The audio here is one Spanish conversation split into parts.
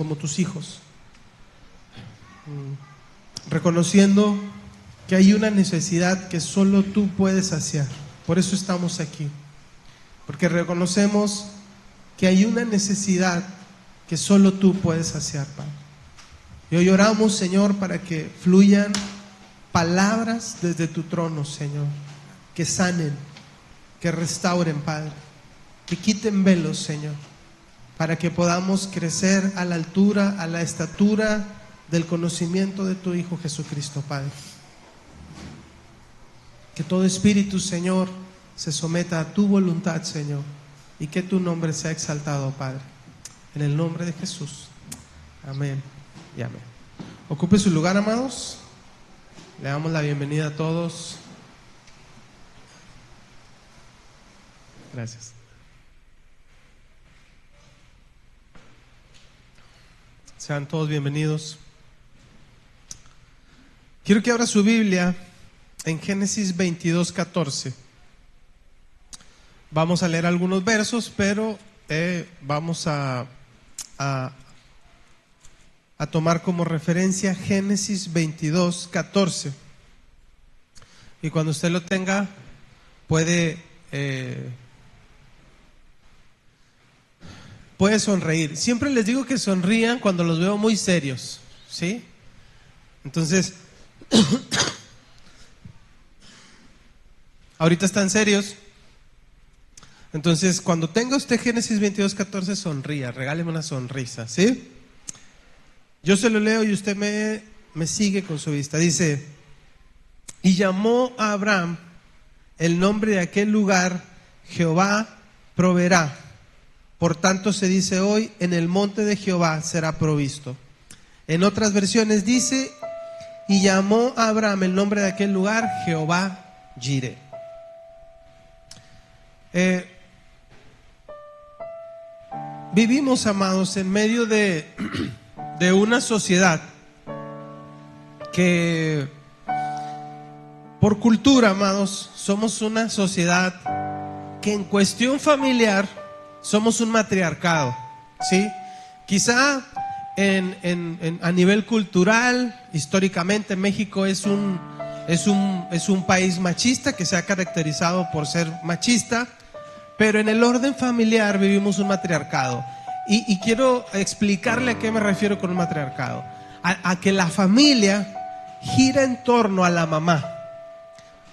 como tus hijos, reconociendo que hay una necesidad que solo tú puedes saciar. Por eso estamos aquí, porque reconocemos que hay una necesidad que solo tú puedes saciar, Padre. Y hoy oramos, Señor, para que fluyan palabras desde tu trono, Señor, que sanen, que restauren, Padre, que quiten velos, Señor, para que podamos crecer a la altura, a la estatura del conocimiento de tu Hijo Jesucristo, Padre. Que todo espíritu, Señor, se someta a tu voluntad, Señor, y que tu nombre sea exaltado, Padre. En el nombre de Jesús. Amén y amén. Ocupe su lugar, amados. Le damos la bienvenida a todos. Gracias. Sean todos bienvenidos. Quiero que abra su Biblia en Génesis 22:14. Vamos a leer algunos versos, pero vamos a tomar como referencia Génesis 22:14. Y cuando usted lo tenga, puede sonreír. Siempre les digo que sonrían cuando los veo muy serios, ¿sí? Entonces, ahorita están serios. Entonces, cuando tenga usted Génesis 22:14, sonría, regáleme una sonrisa, ¿sí? Yo se lo leo y usted me sigue con su vista. Dice: y llamó a Abraham el nombre de aquel lugar, Jehová proveerá. Por tanto se dice hoy, en el monte de Jehová será provisto. En otras versiones dice: y llamó a Abraham el nombre de aquel lugar, Jehová Jireh. Vivimos, amados, en medio de una sociedad que, por cultura, amados, somos una sociedad que en cuestión familiar somos un matriarcado, ¿sí? Quizá a nivel cultural, históricamente México es un país machista que se ha caracterizado por ser machista, pero en el orden familiar vivimos un matriarcado. Y quiero explicarle a qué me refiero con un matriarcado. A que la familia gira en torno a la mamá.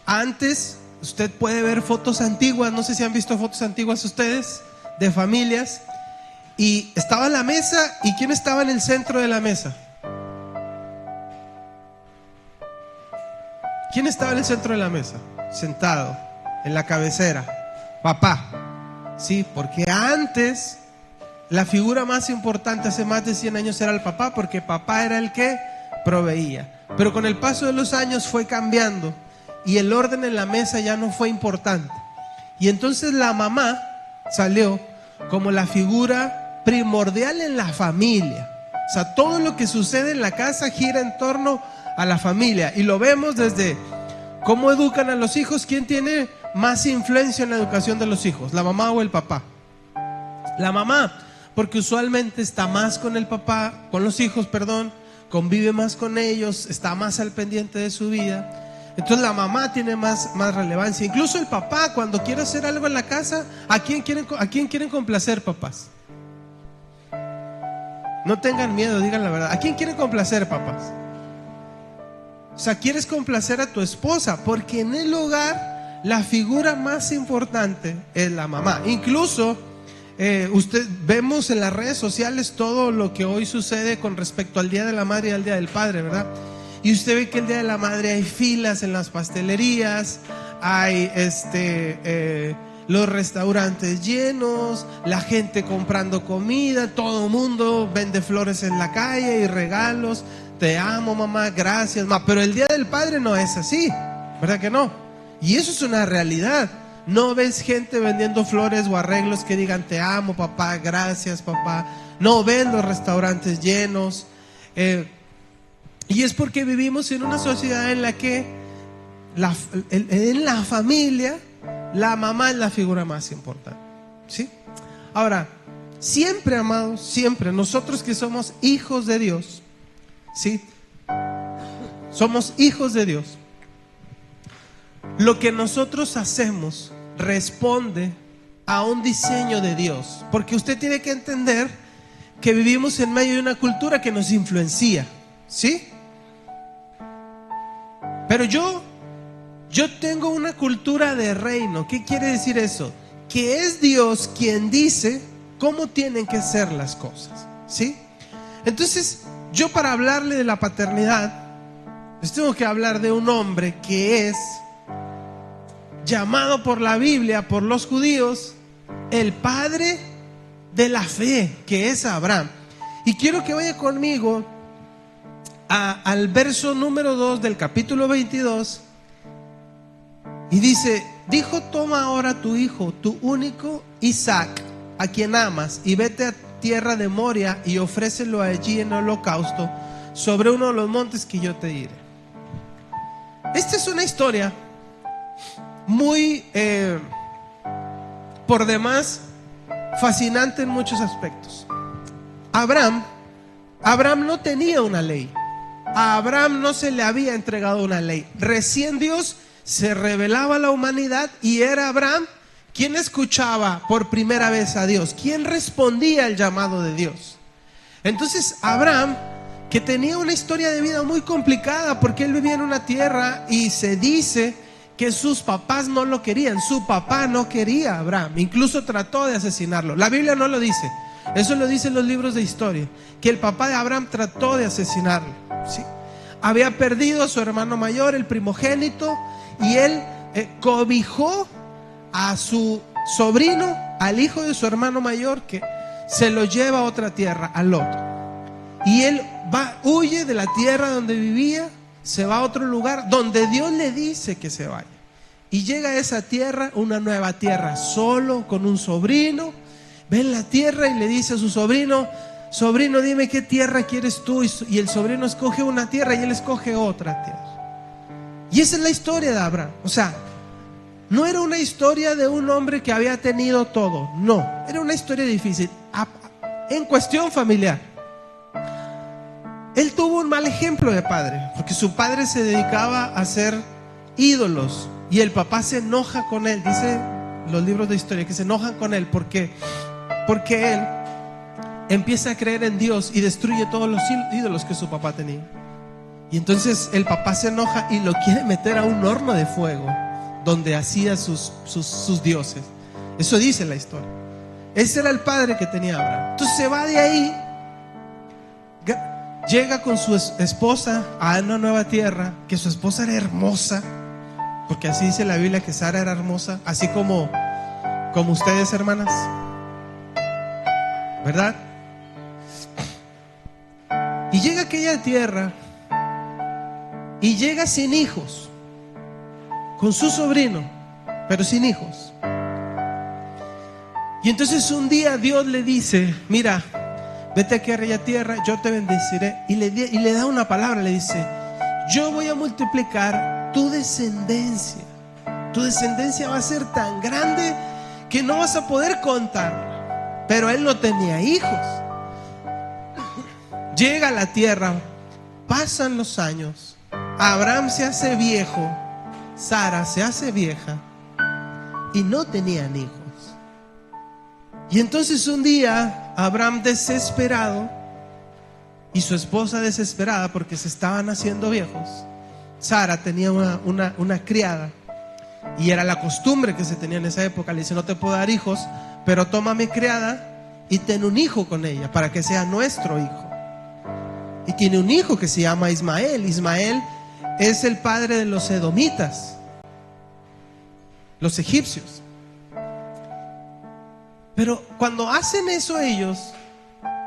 Antes, usted puede ver fotos antiguas, no sé si han visto fotos antiguas ustedes, de familias, y estaba la mesa, ¿y quién estaba en el centro de la mesa? ¿Quién estaba en el centro de la mesa? Sentado, en la cabecera, papá. Sí, porque antes la figura más importante hace más de 100 años era el papá, porque papá era el que proveía. Pero con el paso de los años fue cambiando y el orden en la mesa ya no fue importante. Y entonces la mamá salió como la figura primordial en la familia. O sea, todo lo que sucede en la casa gira en torno a la familia. Y lo vemos desde cómo educan a los hijos. ¿Quién tiene más influencia en la educación de los hijos? ¿La mamá o el papá? La mamá, porque usualmente está más con el papá, con los hijos, perdón, convive más con ellos, está más al pendiente de su vida. Entonces la mamá tiene más relevancia. Incluso el papá, cuando quiere hacer algo en la casa, ¿a quién quieren complacer, papás? No tengan miedo, digan la verdad. ¿A quién quieren complacer, papás? O sea, quieres complacer a tu esposa, porque en el hogar la figura más importante es la mamá. Incluso vemos en las redes sociales todo lo que hoy sucede con respecto al Día de la Madre y al Día del Padre, ¿verdad? Y usted ve que el Día de la Madre hay filas en las pastelerías, hay los restaurantes llenos, la gente comprando comida, todo el mundo vende flores en la calle y regalos. Te amo, mamá, gracias, mamá. Pero el Día del Padre no es así, ¿verdad que no? Y eso es una realidad. No ves gente vendiendo flores o arreglos que digan te amo, papá, gracias, papá. No ves los restaurantes llenos. Y es porque vivimos en una sociedad en la que en la familia la mamá es la figura más importante, ¿sí? Ahora, Siempre, amados, siempre, nosotros que somos hijos de Dios, ¿sí? Somos hijos de Dios. Lo que nosotros hacemos responde a un diseño de Dios, porque usted tiene que entender que vivimos en medio de una cultura que nos influencia, ¿sí? Pero yo tengo una cultura de reino. ¿Qué quiere decir eso? Que es Dios quien dice cómo tienen que ser las cosas, ¿sí? Entonces, yo para hablarle de la paternidad, les tengo que hablar de un hombre que es llamado por la Biblia, por los judíos, el padre de la fe, que es Abraham. Y quiero que vaya conmigo al verso número 2 del capítulo 22. Y dice: dijo, toma ahora tu hijo, tu único Isaac, a quien amas, y vete a tierra de Moria y ofrécelo allí en holocausto sobre uno de los montes que yo te diré. Esta es una historia muy por demás fascinante en muchos aspectos. Abraham no tenía una ley. A Abraham no se le había entregado una ley. Recién Dios se revelaba a la humanidad y era Abraham quien escuchaba por primera vez a Dios, quien respondía al llamado de Dios. Entonces Abraham, que tenía una historia de vida muy complicada, porque él vivía en una tierra y se dice que sus papás no lo querían. Su papá no quería a Abraham, incluso trató de asesinarlo. La Biblia no lo dice, eso lo dicen los libros de historia, que el papá de Abraham trató de asesinarlo, ¿sí? Había perdido a su hermano mayor, el primogénito, y él cobijó a su sobrino, al hijo de su hermano mayor, que se lo lleva a otra tierra, a Lot. Y él huye de la tierra donde vivía, se va a otro lugar donde Dios le dice que se vaya. Y llega a esa tierra, una nueva tierra, solo con un sobrino. Ve en la tierra y le dice a su sobrino: sobrino, dime qué tierra quieres tú. Y el sobrino escoge una tierra y él escoge otra tierra. Y esa es la historia de Abraham. O sea, no era una historia de un hombre que había tenido todo. No, era una historia difícil. En cuestión familiar, él tuvo un mal ejemplo de padre, porque su padre se dedicaba a hacer ídolos y el papá se enoja con él. Dice los libros de historia que se enojan con él porque él empieza a creer en Dios y destruye todos los ídolos que su papá tenía. Y entonces el papá se enoja y lo quiere meter a un horno de fuego donde hacía sus dioses. Eso dice la historia. Ese era el padre que tenía Abraham. Entonces se va de ahí, llega con su esposa a una nueva tierra, que su esposa era hermosa, porque así dice la Biblia que Sara era hermosa, así como ustedes, hermanas, ¿verdad? Y llega a aquella tierra y llega sin hijos, con su sobrino, pero sin hijos. Y entonces un día Dios le dice: mira, vete aquí a aquella tierra, yo te bendeciré. Y le da una palabra, le dice: yo voy a multiplicar tu descendencia. Tu descendencia va a ser tan grande que no vas a poder contarla. Pero él no tenía hijos. Llega a la tierra, pasan los años, Abraham se hace viejo, Sara se hace vieja y no tenían hijos. Y entonces un día Abraham, desesperado, y su esposa desesperada porque se estaban haciendo viejos. Sara tenía una criada y era la costumbre que se tenía en esa época. Le dice: no te puedo dar hijos, pero toma a mi criada y ten un hijo con ella para que sea nuestro hijo. Y tiene un hijo que se llama Ismael. Ismael es el padre de los edomitas, los egipcios. Pero cuando hacen eso ellos,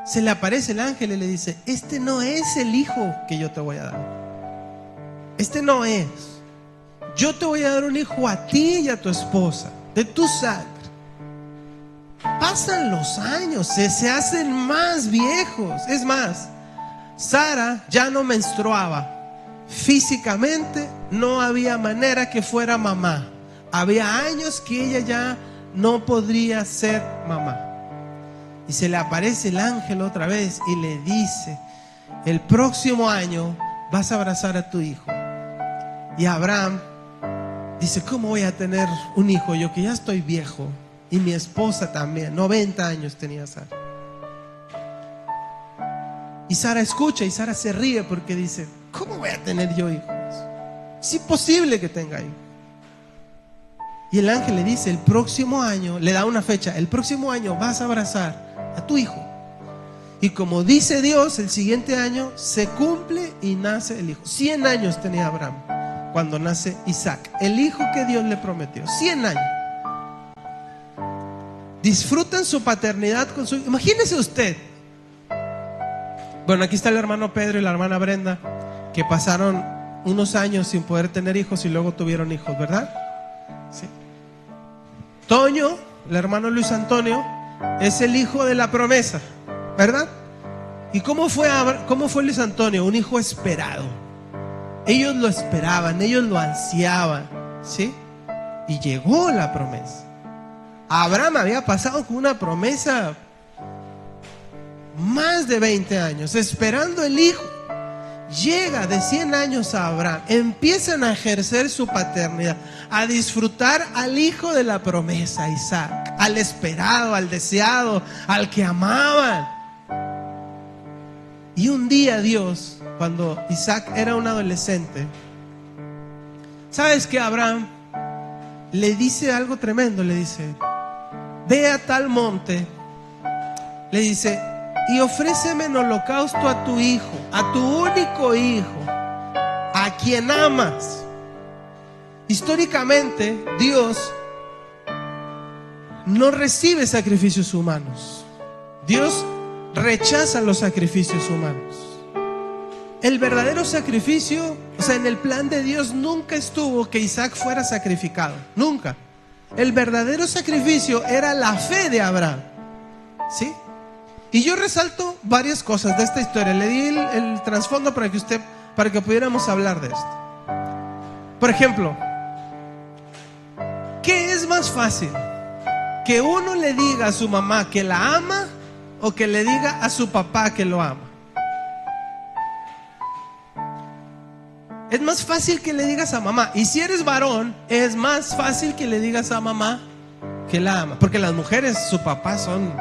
se le aparece el ángel y le dice: este no es el hijo que yo te voy a dar. Este no es. Yo te voy a dar un hijo a ti y a tu esposa, de tu sangre. Pasan los años, se hacen más viejos. Es más, Sara ya no menstruaba. Físicamente no había manera que fuera mamá. Había años que ella ya no podría ser mamá. Y se le aparece el ángel otra vez y le dice: el próximo año vas a abrazar a tu hijo. Y Abraham dice: ¿cómo voy a tener un hijo yo que ya estoy viejo? Y mi esposa también, 90 años tenía Sara. Y Sara escucha y Sara se ríe porque dice: ¿cómo voy a tener yo hijos? Es imposible que tenga hijos. Y el ángel le dice: el próximo año, le da una fecha, el próximo año vas a abrazar a tu hijo. Y como dice Dios, el siguiente año se cumple y nace el hijo. 100 años tenía Abraham cuando nace Isaac, el hijo que Dios le prometió. 100 años. Disfrutan su paternidad con su... Imagínese usted. Bueno, aquí está el hermano Pedro y la hermana Brenda, que pasaron unos años sin poder tener hijos y luego tuvieron hijos, ¿verdad? Sí. Toño, el hermano Luis Antonio, es el hijo de la promesa, ¿verdad? ¿Y cómo fue Luis Antonio? Un hijo esperado. Ellos lo esperaban, ellos lo ansiaban, ¿sí? Y llegó la promesa. Abraham había pasado con una promesa más de 20 años, esperando el hijo. Llega de 100 años a Abraham, empiezan a ejercer su paternidad, a disfrutar al hijo de la promesa, Isaac, al esperado, al deseado, al que amaban. Y un día Dios, cuando Isaac era un adolescente, ¿sabes qué? Abraham le dice algo tremendo, le dice: ve a tal monte, le dice, y ofréceme en holocausto a tu hijo, a tu único hijo, a quien amas. Históricamente, Dios no recibe sacrificios humanos. Dios rechaza los sacrificios humanos. El verdadero sacrificio, o sea, en el plan de Dios nunca estuvo que Isaac fuera sacrificado, nunca. El verdadero sacrificio era la fe de Abraham, ¿sí? Y yo resalto varias cosas de esta historia. Le di el trasfondo para que pudiéramos hablar de esto. Por ejemplo, ¿qué es más fácil? ¿Que uno le diga a su mamá que la ama o que le diga a su papá que lo ama? Es más fácil que le digas a mamá. Y si eres varón, es más fácil que le digas a mamá que la ama. Porque las mujeres, su papá son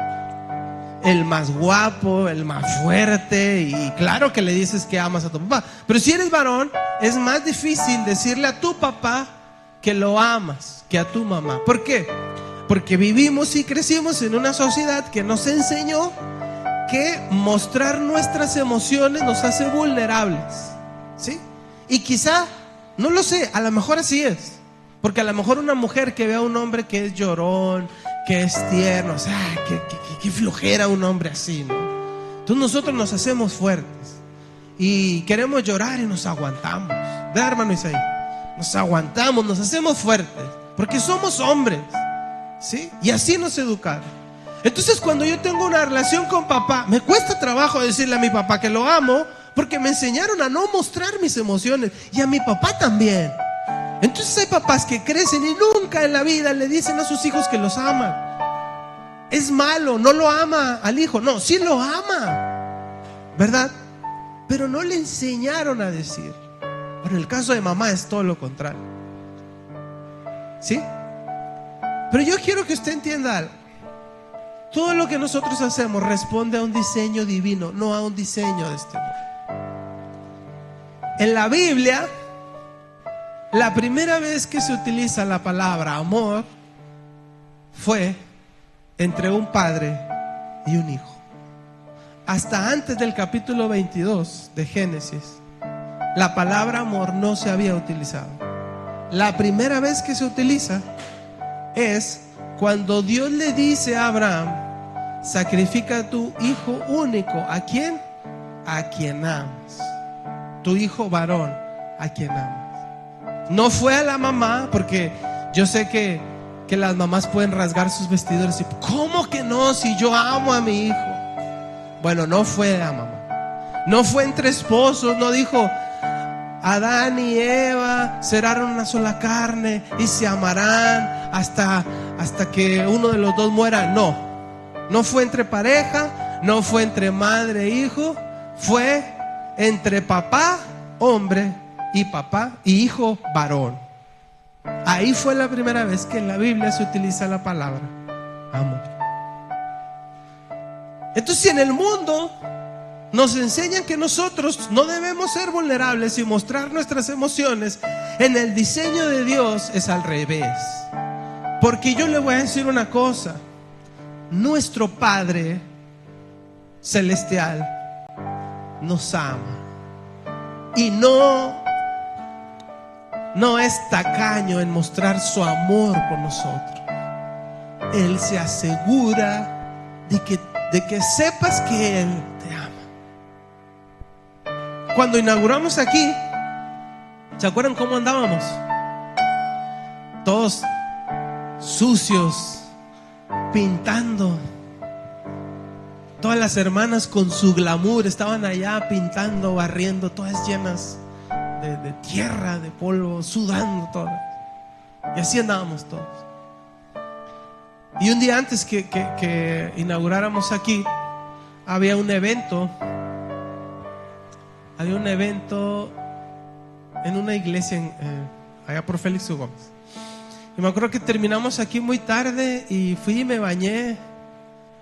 el más guapo, el más fuerte, y claro que le dices que amas a tu papá. Pero si eres varón, es más difícil decirle a tu papá que lo amas que a tu mamá. ¿Por qué? Porque vivimos y crecimos en una sociedad que nos enseñó que mostrar nuestras emociones nos hace vulnerables, ¿sí? Y quizá, no lo sé, a lo mejor así es. Porque a lo mejor una mujer que vea a un hombre que es llorón, que es tierno, o sea, que flojera un hombre así, ¿no? Entonces nosotros nos hacemos fuertes y queremos llorar y nos aguantamos. ¿Verdad, hermano Isaí? Nos aguantamos, nos hacemos fuertes porque somos hombres, ¿sí? Y así nos educaron. Entonces cuando yo tengo una relación con papá, me cuesta trabajo decirle a mi papá que lo amo, porque me enseñaron a no mostrar mis emociones, y a mi papá también. Entonces hay papás que crecen y nunca en la vida le dicen a sus hijos que los aman. Es malo, no lo ama al hijo. No, sí lo ama, ¿verdad? Pero no le enseñaron a decir. Bueno, en el caso de mamá es todo lo contrario, ¿sí? Pero yo quiero que usted entienda algo. Todo lo que nosotros hacemos responde a un diseño divino, no a un diseño de este mundo. En la Biblia, la primera vez que se utiliza la palabra amor fue entre un padre y un hijo. Hasta antes del capítulo 22 de Génesis, la palabra amor no se había utilizado. La primera vez que se utiliza es cuando Dios le dice a Abraham: sacrifica a tu hijo único. ¿A quién? A quien amas. Tu hijo varón, a quien amas. No fue a la mamá, porque yo sé que las mamás pueden rasgar sus vestiduras y ¿cómo que no? Si yo amo a mi hijo. Bueno, no fue a mamá. No fue entre esposos, no dijo Adán y Eva serán una sola carne y se amarán hasta que uno de los dos muera. No. No fue entre pareja, no fue entre madre e hijo, fue entre papá, hombre, y papá y hijo, varón. Ahí fue la primera vez que en la Biblia se utiliza la palabra amor. Entonces, si en el mundo nos enseñan que nosotros no debemos ser vulnerables y mostrar nuestras emociones, en el diseño de Dios es al revés. Porque yo le voy a decir una cosa: nuestro Padre Celestial nos ama y no es tacaño en mostrar su amor por nosotros. Él se asegura de que sepas que Él te ama. Cuando inauguramos aquí, ¿se acuerdan cómo andábamos? Todos sucios, pintando. Todas las hermanas con su glamour estaban allá pintando, barriendo, todas llenas de tierra, de polvo, sudando todas. Y así andábamos todos. Y un día antes que inauguráramos aquí, había un evento en una iglesia allá por Félix U. Gómez. Y me acuerdo que terminamos aquí muy tarde y fui y me bañé.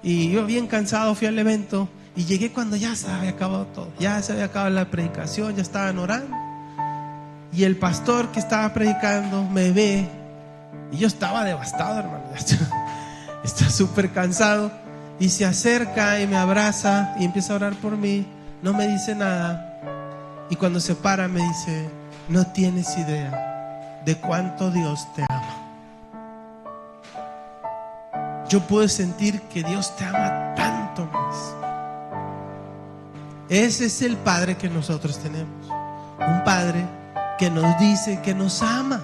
Y yo bien cansado fui al evento y llegué cuando ya se había acabado todo. Ya se había acabado la predicación, ya estaban orando. Y el pastor que estaba predicando me ve y yo estaba devastado, hermano. Está súper cansado. Y se acerca y me abraza y empieza a orar por mí. No me dice nada. Y cuando se para me dice: no tienes idea de cuánto Dios te ama. Yo puedo sentir que Dios te ama tanto más. Ese es el Padre que nosotros tenemos. Un Padre que nos dice que nos ama,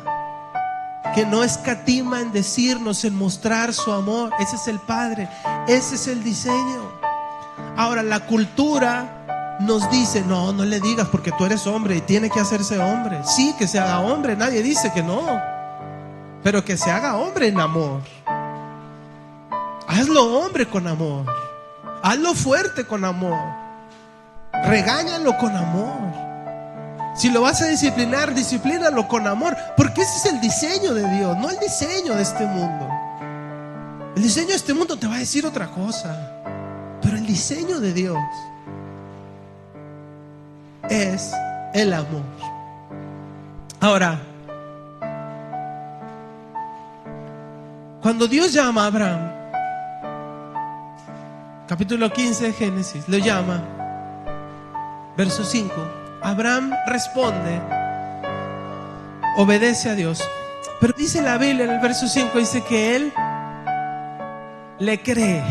que no escatima en decirnos, en mostrar su amor. Ese es el Padre, ese es el diseño. Ahora, la cultura nos dice: no le digas porque tú eres hombre y tiene que hacerse hombre. Sí, que se haga hombre, nadie dice que no, pero que se haga hombre en amor. Hazlo hombre con amor, hazlo fuerte con amor, regáñalo con amor. Si lo vas a disciplinar, disciplínalo con amor, porque ese es el diseño de Dios, no el diseño de este mundo. El diseño de este mundo te va a decir otra cosa, pero el diseño de Dios es el amor. Ahora, cuando Dios llama a Abraham, capítulo 15 de Génesis, lo llama, verso 5. Abraham responde, obedece a Dios. Pero dice la Biblia en el verso 5, dice que él le cree.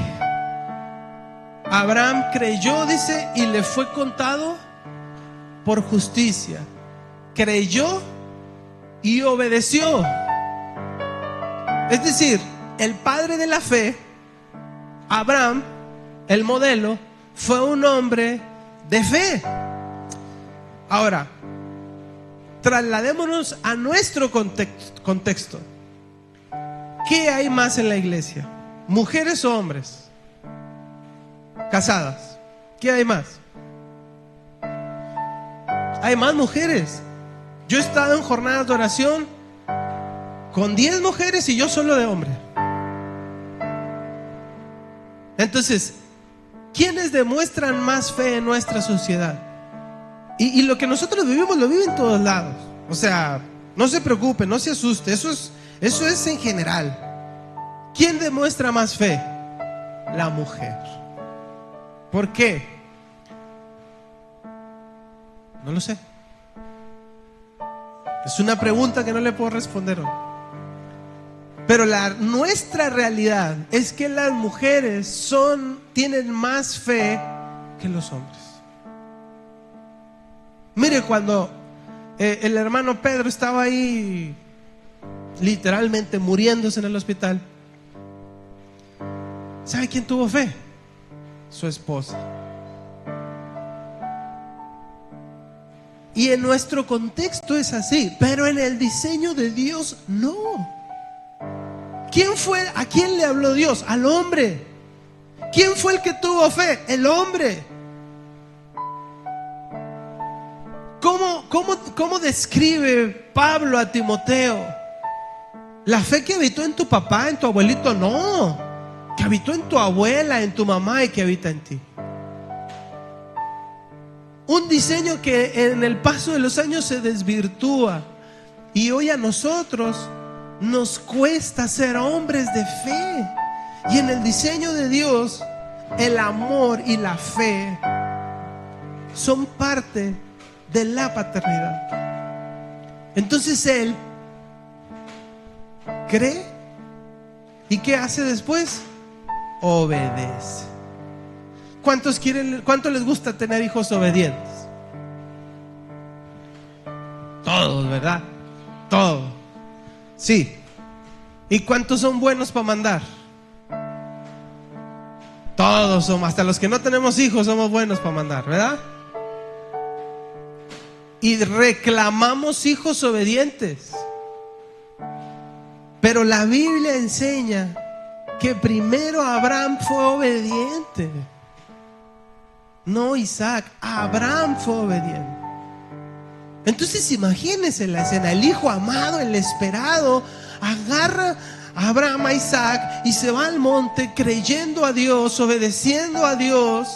Abraham creyó, dice, y le fue contado por justicia. Creyó y obedeció. Es decir, el padre de la fe, Abraham, el modelo, fue un hombre de fe. Ahora, trasladémonos a nuestro contexto. ¿Qué hay más en la iglesia? ¿Mujeres o hombres? Casadas. ¿Qué hay más? Hay más mujeres. Yo he estado en jornadas de oración con 10 mujeres y yo solo de hombre. Entonces, ¿quiénes demuestran más fe en nuestra sociedad? Y lo que nosotros vivimos lo viven en todos lados. O sea, no se preocupe, no se asuste. Eso es en general. ¿Quién demuestra más fe? La mujer. ¿Por qué? No lo sé. Es una pregunta que no le puedo responder hoy. Pero nuestra realidad es que las mujeres tienen más fe que los hombres. Mire, cuando el hermano Pedro estaba ahí literalmente muriéndose en el hospital, ¿sabe quién tuvo fe? Su esposa. Y en nuestro contexto es así, pero en el diseño de Dios no. ¿Quién fue? ¿A quién le habló Dios? Al hombre. ¿Quién fue el que tuvo fe? El hombre. ¿Cómo describe Pablo a Timoteo? La fe que habitó en tu papá, en tu abuelito, no. Que habitó en tu abuela, en tu mamá y que habita en ti. Un diseño que en el paso de los años se desvirtúa. Y hoy a nosotros nos cuesta ser hombres de fe. Y en el diseño de Dios, el amor y la fe son parte de la paternidad. Entonces Él cree. ¿Y qué hace después? Obedece. ¿Cuánto les gusta tener hijos obedientes? Todos, ¿verdad? Todos. Sí. ¿Y cuántos son buenos para mandar? Todos somos, hasta los que no tenemos hijos somos buenos para mandar, ¿verdad? Y reclamamos hijos obedientes. Pero la Biblia enseña que primero Abraham fue obediente. No Isaac, Abraham fue obediente. Entonces imagínense la escena. El hijo amado, el esperado, agarra a Abraham, a Isaac, y se va al monte creyendo a Dios, obedeciendo a Dios.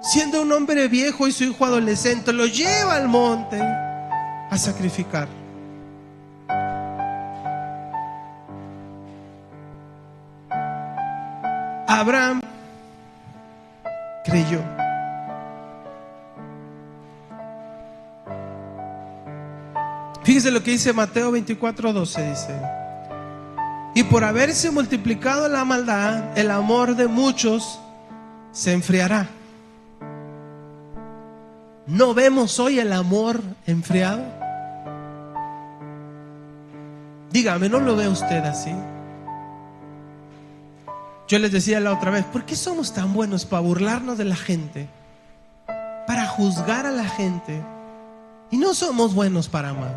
Siendo un hombre viejo y su hijo adolescente, lo lleva al monte a sacrificar. Abraham creyó. Fíjese lo que dice Mateo 24:12, dice: y por haberse multiplicado la maldad, el amor de muchos se enfriará. ¿No vemos hoy el amor enfriado? Dígame, ¿no lo ve usted así? Yo les decía la otra vez, ¿por qué somos tan buenos para burlarnos de la gente? Para juzgar a la gente. Y no somos buenos para amar.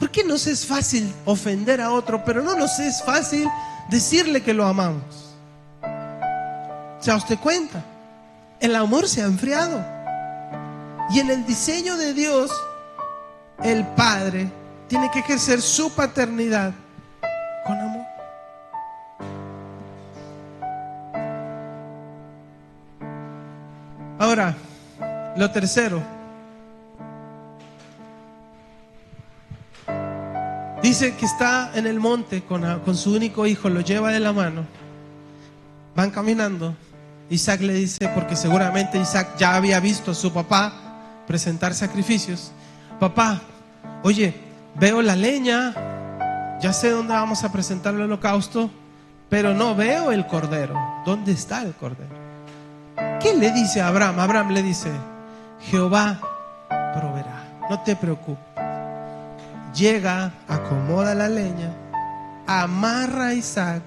¿Por qué nos es fácil ofender a otro, pero no nos es fácil decirle que lo amamos? ¿Se da usted cuenta? El amor se ha enfriado. Y en el diseño de Dios, el Padre tiene que ejercer su paternidad con amor. Ahora, lo tercero. Dice que está en el monte con su único hijo, lo lleva de la mano. Van caminando. Isaac le dice, porque seguramente Isaac ya había visto a su papá presentar sacrificios: papá, oye, veo la leña, ya sé dónde vamos a presentar el holocausto, pero no veo el cordero. ¿Dónde está el cordero? ¿Qué le dice a Abraham? Abraham le dice: Jehová proveerá, no te preocupes. Llega, acomoda la leña, amarra a Isaac,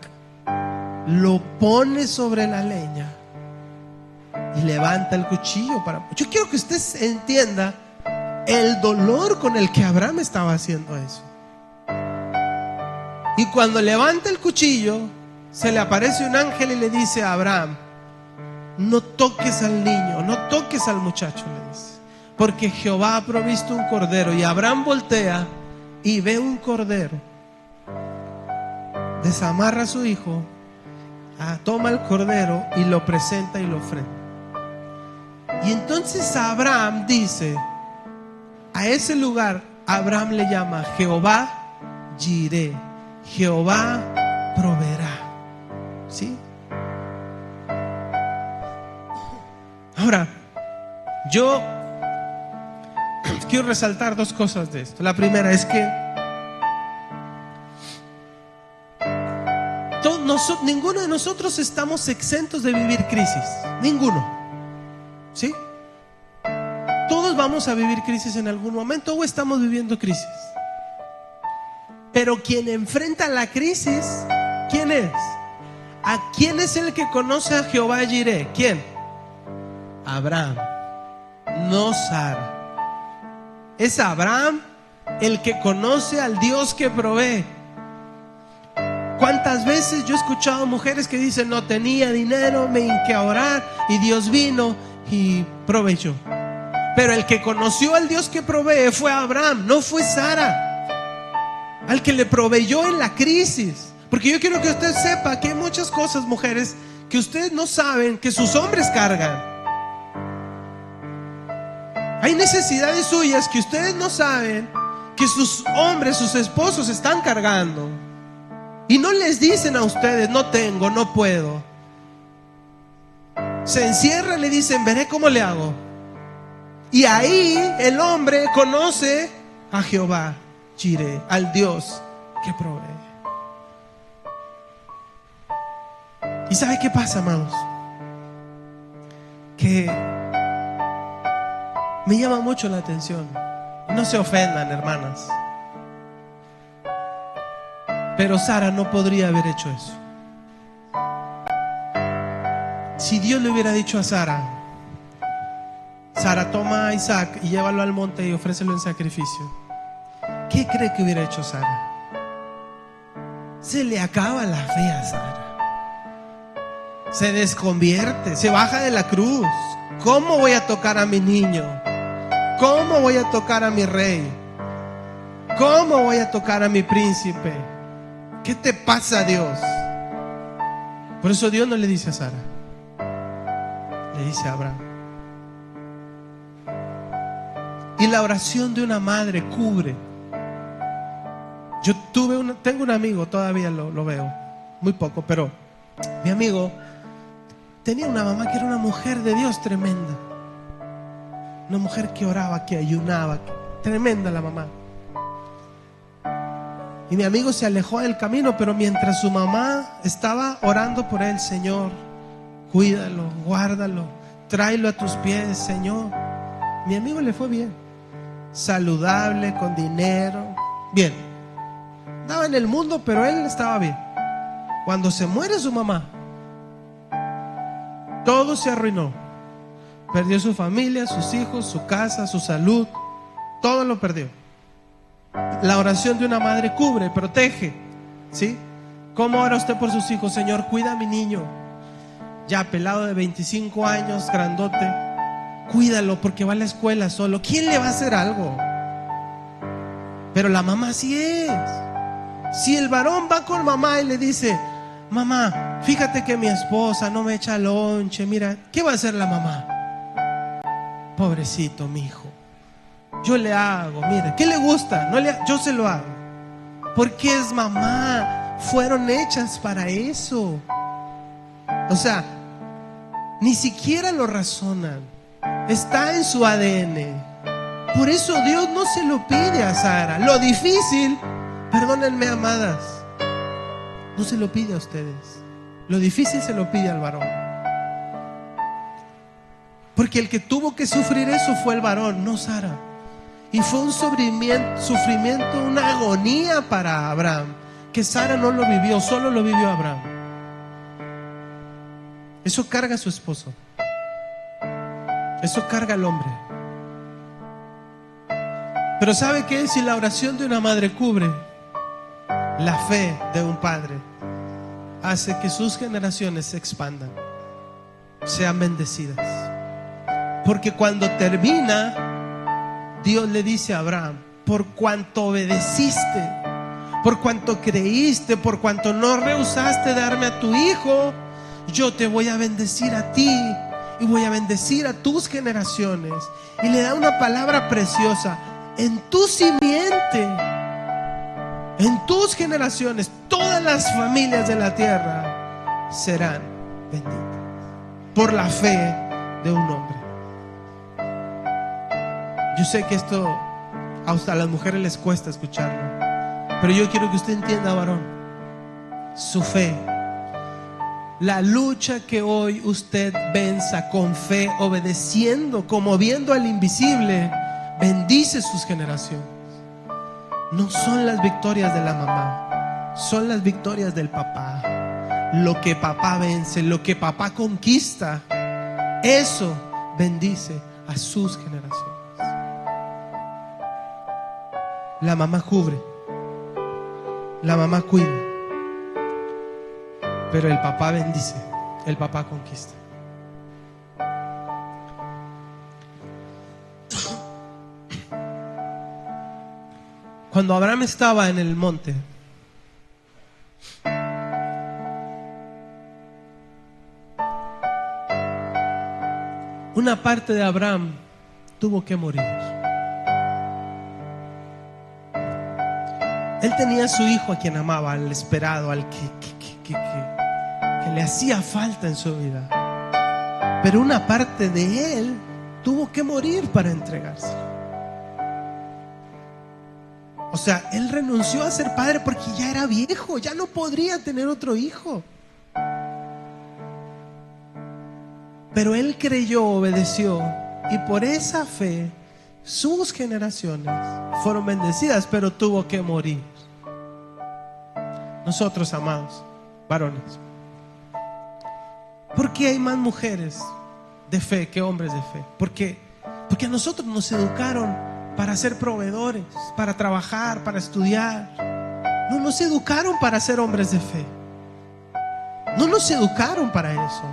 lo pone sobre la leña y levanta el cuchillo para... Yo quiero que usted entienda el dolor con el que Abraham estaba haciendo eso. Y cuando levanta el cuchillo, se le aparece un ángel y le dice a Abraham: no toques al niño, no toques al muchacho, le dice, porque Jehová ha provisto un cordero. Y Abraham voltea y ve un cordero, desamarra a su hijo, toma el cordero y lo presenta y lo ofrenda. Y entonces Abraham dice, a ese lugar Abraham le llama Jehová Jireh, Jehová proveerá. ¿Sí? Ahora, yo quiero resaltar dos cosas de esto. La primera es que ninguno de nosotros estamos exentos de vivir crisis. Ninguno. ¿Sí? Todos vamos a vivir crisis en algún momento, o estamos viviendo crisis. Pero quien enfrenta la crisis, ¿quién es? ¿A quién es el que conoce a Jehová Jireh? ¿Quién? Abraham, no Sara. Es Abraham el que conoce al Dios que provee. ¿Cuántas veces yo he escuchado mujeres que dicen: no tenía dinero, me hinqué a orar y Dios vino y proveyó? Pero el que conoció al Dios que provee fue Abraham, no fue Sara, al que le proveyó en la crisis. Porque yo quiero que usted sepa que hay muchas cosas, mujeres, que ustedes no saben que sus hombres cargan. Hay necesidades suyas que ustedes no saben que sus hombres, sus esposos están cargando. Y no les dicen a ustedes: no tengo, no puedo. Se encierran y le dicen: veré cómo le hago. Y ahí el hombre conoce a Jehová Jireh, al Dios que provee. ¿Y sabe qué pasa, amados? Que me llama mucho la atención. No se ofendan, hermanas, pero Sara no podría haber hecho eso. Si Dios le hubiera dicho a Sara: Sara, toma a Isaac y llévalo al monte y ofrécelo en sacrificio, ¿qué cree que hubiera hecho Sara? Se le acaba la fe a Sara. Se desconvierte, se baja de la cruz. ¿Cómo voy a tocar a mi niño? ¿Cómo voy a tocar a mi rey? ¿Cómo voy a tocar a mi príncipe? ¿Qué te pasa, Dios? Por eso Dios no le dice a Sara, le dice a Abraham. Y la oración de una madre cubre. Yo tengo un amigo, todavía lo veo, muy poco, pero mi amigo tenía una mamá que era una mujer de Dios tremenda. Una mujer que oraba, que ayunaba, tremenda la mamá. Y mi amigo se alejó del camino, pero mientras su mamá estaba orando por él: Señor, cuídalo, guárdalo, tráelo a tus pies, Señor. Mi amigo le fue bien, saludable, con dinero, bien. Andaba en el mundo, pero él estaba bien. Cuando se muere su mamá, todo se arruinó. Perdió su familia, sus hijos, su casa, su salud. Todo lo perdió. La oración de una madre cubre, protege, ¿sí? ¿Cómo ora usted por sus hijos? Señor, cuida a mi niño, ya pelado de 25 años, grandote. Cuídalo porque va a la escuela solo. ¿Quién le va a hacer algo? Pero la mamá sí es. Si el varón va con mamá y le dice: mamá, fíjate que mi esposa no me echa lonche, mira, ¿qué va a hacer la mamá? Pobrecito mi hijo, yo le hago, mira, ¿qué le gusta? Yo se lo hago, porque es mamá. Fueron hechas para eso. O sea, ni siquiera lo razonan, está en su ADN. Por eso Dios no se lo pide a Sara. Lo difícil, perdónenme, amadas, no se lo pide a ustedes. Lo difícil se lo pide al varón. Porque el que tuvo que sufrir eso fue el varón, no Sara. Y fue un sufrimiento, una agonía para Abraham, que Sara no lo vivió, solo lo vivió Abraham. Eso carga a su esposo. Eso carga al hombre. Pero ¿sabe qué? Si la oración de una madre cubre, la fe de un padre hace que sus generaciones se expandan, sean bendecidas. Porque cuando termina, Dios le dice a Abraham: por cuanto obedeciste, por cuanto creíste, por cuanto no rehusaste darme a tu hijo, yo te voy a bendecir a ti y voy a bendecir a tus generaciones. Y le da una palabra preciosa: en tu simiente, en tus generaciones, todas las familias de la tierra serán benditas por la fe de un hombre. Yo sé que esto hasta a las mujeres les cuesta escucharlo, pero yo quiero que usted entienda, varón, su fe, la lucha que hoy usted venza con fe, obedeciendo, como viendo al invisible, bendice sus generaciones. No son las victorias de la mamá, son las victorias del papá. Lo que papá vence, lo que papá conquista, eso bendice a sus generaciones. La mamá cubre, la mamá cuida, pero el papá bendice, el papá conquista. Cuando Abraham estaba en el monte, una parte de Abraham tuvo que morir. Él tenía a su hijo a quien amaba, al esperado, al que le hacía falta en su vida. Pero una parte de él tuvo que morir para entregárselo. O sea, él renunció a ser padre porque ya era viejo, ya no podría tener otro hijo. Pero él creyó, obedeció, y por esa fe sus generaciones fueron bendecidas, pero tuvo que morir. Nosotros, amados varones, ¿por qué hay más mujeres de fe que hombres de fe? Porque a nosotros nos educaron para ser proveedores, para trabajar, para estudiar. No nos educaron para ser hombres de fe. No nos educaron para eso.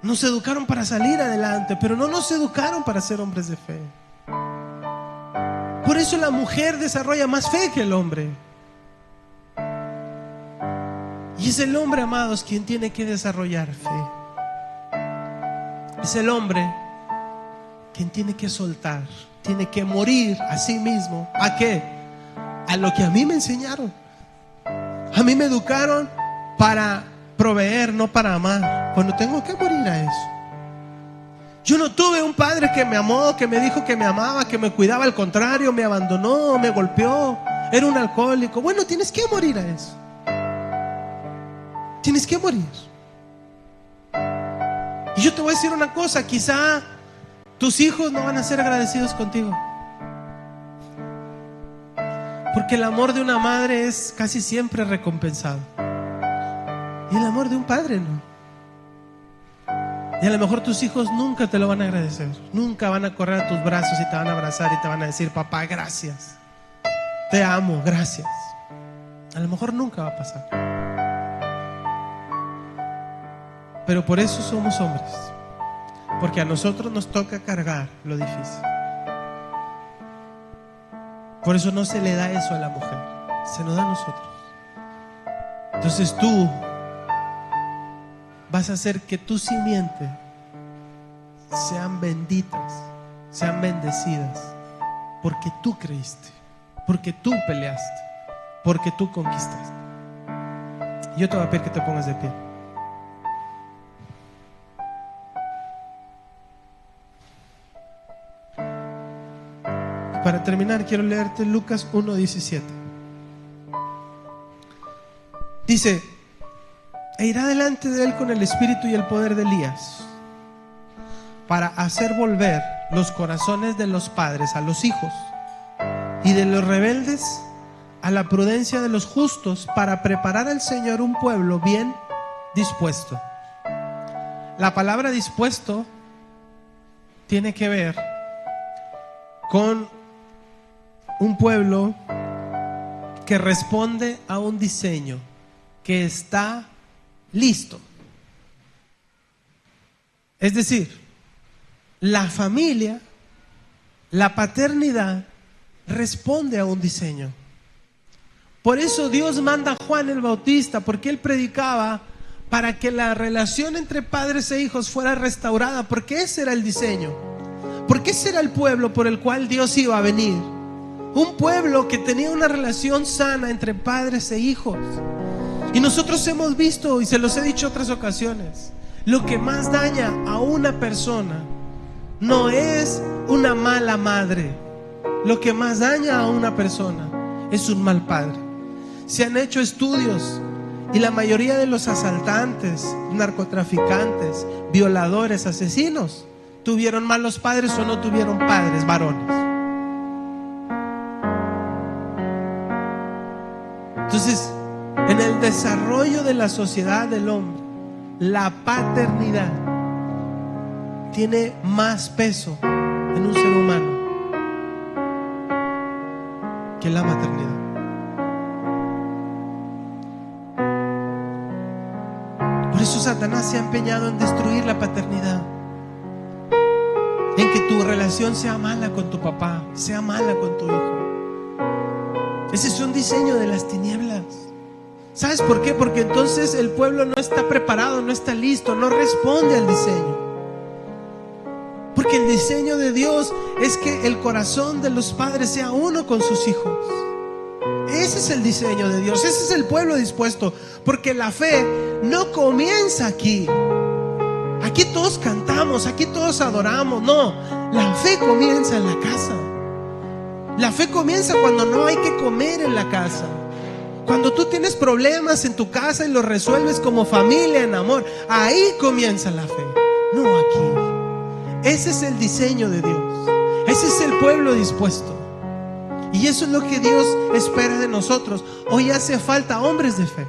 Nos educaron para salir adelante, pero no nos educaron para ser hombres de fe. Por eso la mujer desarrolla más fe que el hombre. Y es el hombre, amados, quien tiene que desarrollar fe. Es el hombre quien tiene que soltar, tiene que morir a sí mismo. ¿A qué? A lo que a mí me enseñaron. A mí me educaron para proveer, no para amar. Cuando tengo que morir a eso. Yo no tuve un padre que me amó, que me dijo que me amaba, que me cuidaba. Al contrario, me abandonó, me golpeó, era un alcohólico. Bueno, tienes que morir a eso. Tienes que morir. Y yo te voy a decir una cosa, quizá tus hijos no van a ser agradecidos contigo, porque el amor de una madre es casi siempre recompensado, y el amor de un padre no. Y a lo mejor tus hijos nunca te lo van a agradecer, nunca van a correr a tus brazos y te van a abrazar y te van a decir: papá, gracias, te amo, gracias. A lo mejor nunca va a pasar. Pero por eso somos hombres, porque a nosotros nos toca cargar lo difícil. Por eso no se le da eso a la mujer, se nos da a nosotros. Entonces tú vas a hacer que tu simiente sean benditas, sean bendecidas, porque tú creíste, porque tú peleaste, porque tú conquistaste. Yo te voy a pedir que te pongas de pie. Para terminar, quiero leerte Lucas 1:17. Dice: e irá delante de él con el espíritu y el poder de Elías, para hacer volver los corazones de los padres a los hijos, y de los rebeldes a la prudencia de los justos, para preparar al Señor un pueblo bien dispuesto. La palabra dispuesto tiene que ver con un pueblo que responde a un diseño, que está listo. Es decir, la familia, la paternidad, responde a un diseño. Por eso Dios manda a Juan el Bautista, porque él predicaba para que la relación entre padres e hijos fuera restaurada, porque ese era el diseño, porque ese era el pueblo por el cual Dios iba a venir. Un pueblo que tenía una relación sana entre padres e hijos. Y nosotros hemos visto, y se los he dicho otras ocasiones, lo que más daña a una persona no es una mala madre. Lo que más daña a una persona es un mal padre. Se han hecho estudios y la mayoría de los asaltantes, narcotraficantes, violadores, asesinos, tuvieron malos padres o no tuvieron padres varones. Entonces, en el desarrollo de la sociedad del hombre, la paternidad tiene más peso en un ser humano que la maternidad. Satanás se ha empeñado en destruir la paternidad, en que tu relación sea mala con tu papá, sea mala con tu hijo. Ese es un diseño de las tinieblas. ¿Sabes por qué? Porque entonces el pueblo no está preparado, no está listo, no responde al diseño. Porque el diseño de Dios es que el corazón de los padres sea uno con sus hijos. Ese es el diseño de Dios, ese es el pueblo dispuesto. Porque la fe no comienza aquí. Aquí todos cantamos, aquí todos adoramos. No, la fe comienza en la casa. La fe comienza cuando no hay que comer en la casa. Cuando tú tienes problemas en tu casa y los resuelves como familia, en amor. Ahí comienza la fe, no aquí. Ese es el diseño de Dios. Ese es el pueblo dispuesto. Y eso es lo que Dios espera de nosotros. Hoy hace falta hombres de fe.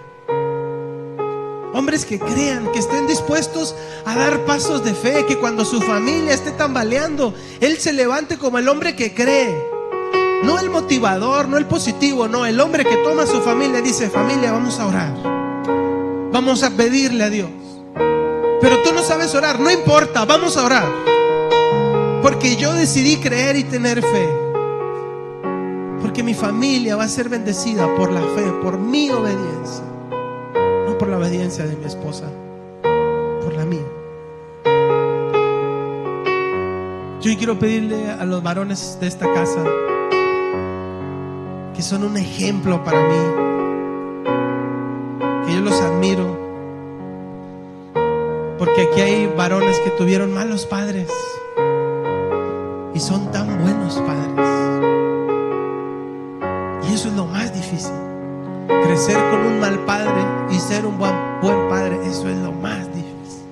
Hombres que crean, que estén dispuestos a dar pasos de fe, que cuando su familia esté tambaleando, él se levante como el hombre que cree. No el motivador, no el positivo, no, el hombre que toma a su familia y dice: familia, vamos a orar, vamos a pedirle a Dios. Pero tú no sabes orar, no importa, vamos a orar, porque yo decidí creer y tener fe. Porque mi familia va a ser bendecida por la fe, por mi obediencia. No por la obediencia de mi esposa, por la mía. Yo quiero pedirle a los varones de esta casa, que son un ejemplo para mí, que yo los admiro, porque aquí hay varones que tuvieron malos padres y son tan buenos padres. Y eso es lo más difícil. Crecer con un mal padre y ser un buen padre, eso es lo más difícil.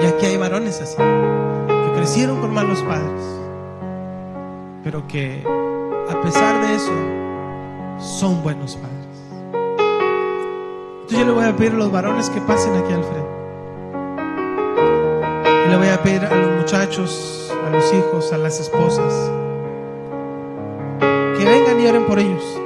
Y aquí hay varones así, que crecieron con malos padres, pero que a pesar de eso son buenos padres. Entonces yo le voy a pedir a los varones que pasen aquí al frente. Y le voy a pedir a los muchachos, a los hijos, a las esposas, que vengan y oren por ellos.